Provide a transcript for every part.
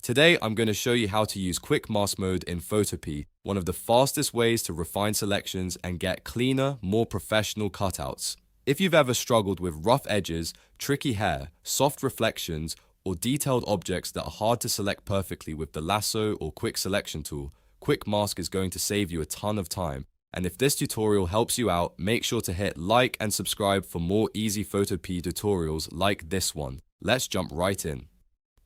Today, I'm going to show you how to use Quick Mask Mode in Photopea, one of the fastest ways to refine selections and get cleaner, more professional cutouts. If you've ever struggled with rough edges, tricky hair, soft reflections, or detailed objects that are hard to select perfectly with the lasso or quick selection tool, Quick Mask is going to save you a ton of time. And if this tutorial helps you out, make sure to hit like and subscribe for more easy Photopea tutorials like this one. Let's jump right in.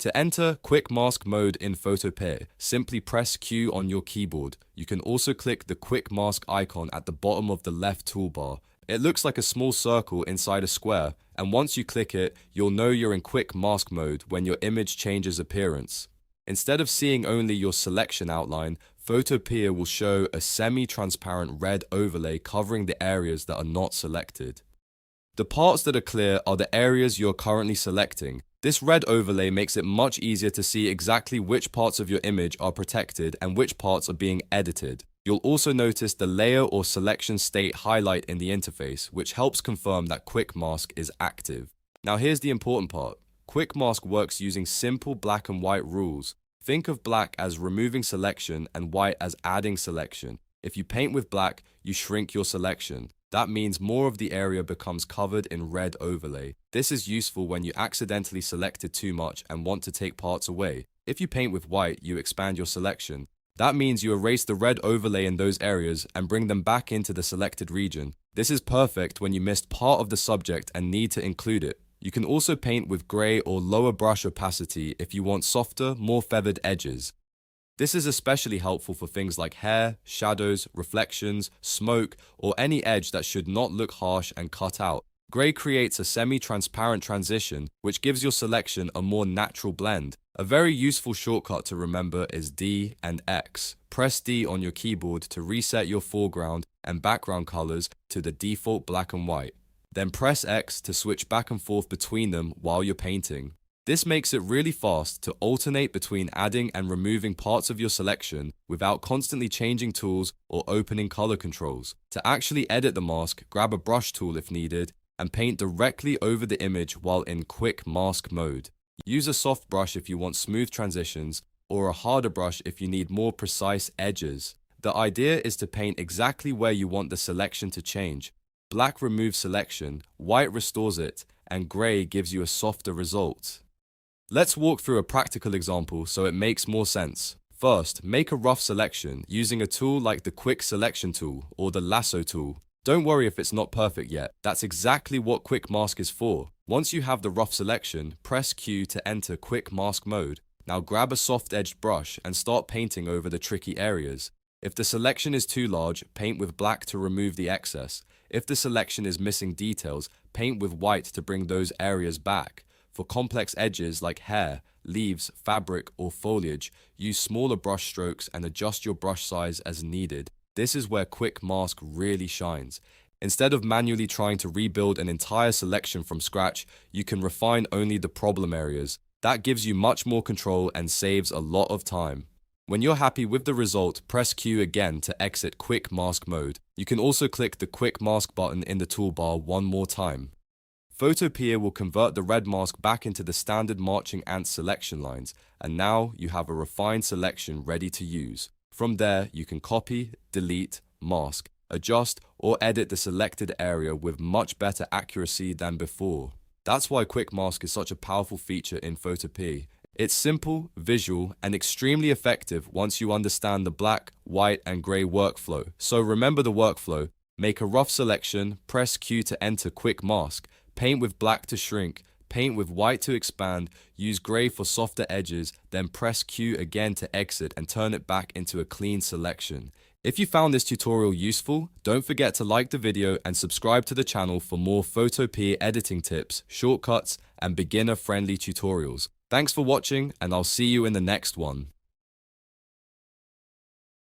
To enter Quick Mask Mode in Photopea, simply press Q on your keyboard. You can also click the Quick Mask icon at the bottom of the left toolbar. It looks like a small circle inside a square, and once you click it, you'll know you're in Quick Mask Mode when your image changes appearance. Instead of seeing only your selection outline, Photopea will show a semi-transparent red overlay covering the areas that are not selected. The parts that are clear are the areas you're currently selecting. This red overlay makes it much easier to see exactly which parts of your image are protected and which parts are being edited. You'll also notice the layer or selection state highlight in the interface, which helps confirm that Quick Mask is active. Now here's the important part. Quick Mask works using simple black and white rules. Think of black as removing selection and white as adding selection. If you paint with black, you shrink your selection. That means more of the area becomes covered in red overlay. This is useful when you accidentally selected too much and want to take parts away. If you paint with white, you expand your selection. That means you erase the red overlay in those areas and bring them back into the selected region. This is perfect when you missed part of the subject and need to include it. You can also paint with grey or lower brush opacity if you want softer, more feathered edges. This is especially helpful for things like hair, shadows, reflections, smoke, or any edge that should not look harsh and cut out. Grey creates a semi-transparent transition, which gives your selection a more natural blend. A very useful shortcut to remember is D and X. Press D on your keyboard to reset your foreground and background colors to the default black and white. Then press X to switch back and forth between them while you're painting. This makes it really fast to alternate between adding and removing parts of your selection without constantly changing tools or opening color controls. To actually edit the mask, grab a brush tool if needed and paint directly over the image while in Quick Mask Mode. Use a soft brush if you want smooth transitions or a harder brush if you need more precise edges. The idea is to paint exactly where you want the selection to change. Black removes selection, white restores it, and grey gives you a softer result. Let's walk through a practical example so it makes more sense. First, make a rough selection using a tool like the Quick Selection tool or the Lasso tool. Don't worry if it's not perfect yet, that's exactly what Quick Mask is for. Once you have the rough selection, press Q to enter Quick Mask Mode. Now grab a soft-edged brush and start painting over the tricky areas. If the selection is too large, paint with black to remove the excess. If the selection is missing details, paint with white to bring those areas back. For complex edges like hair, leaves, fabric, or foliage, use smaller brush strokes and adjust your brush size as needed. This is where Quick Mask really shines. Instead of manually trying to rebuild an entire selection from scratch, you can refine only the problem areas. That gives you much more control and saves a lot of time. When you're happy with the result, press Q again to exit Quick Mask Mode. You can also click the Quick Mask button in the toolbar one more time. Photopea will convert the red mask back into the standard marching ant selection lines, and now you have a refined selection ready to use. From there, you can copy, delete, mask, adjust, or edit the selected area with much better accuracy than before. That's why Quick Mask is such a powerful feature in Photopea. It's simple, visual, and extremely effective once you understand the black, white, and grey workflow. So remember the workflow. Make a rough selection, press Q to enter Quick Mask, paint with black to shrink, paint with white to expand, use grey for softer edges, then press Q again to exit and turn it back into a clean selection. If you found this tutorial useful, don't forget to like the video and subscribe to the channel for more Photopea editing tips, shortcuts, and beginner-friendly tutorials. Thanks for watching, and I'll see you in the next one.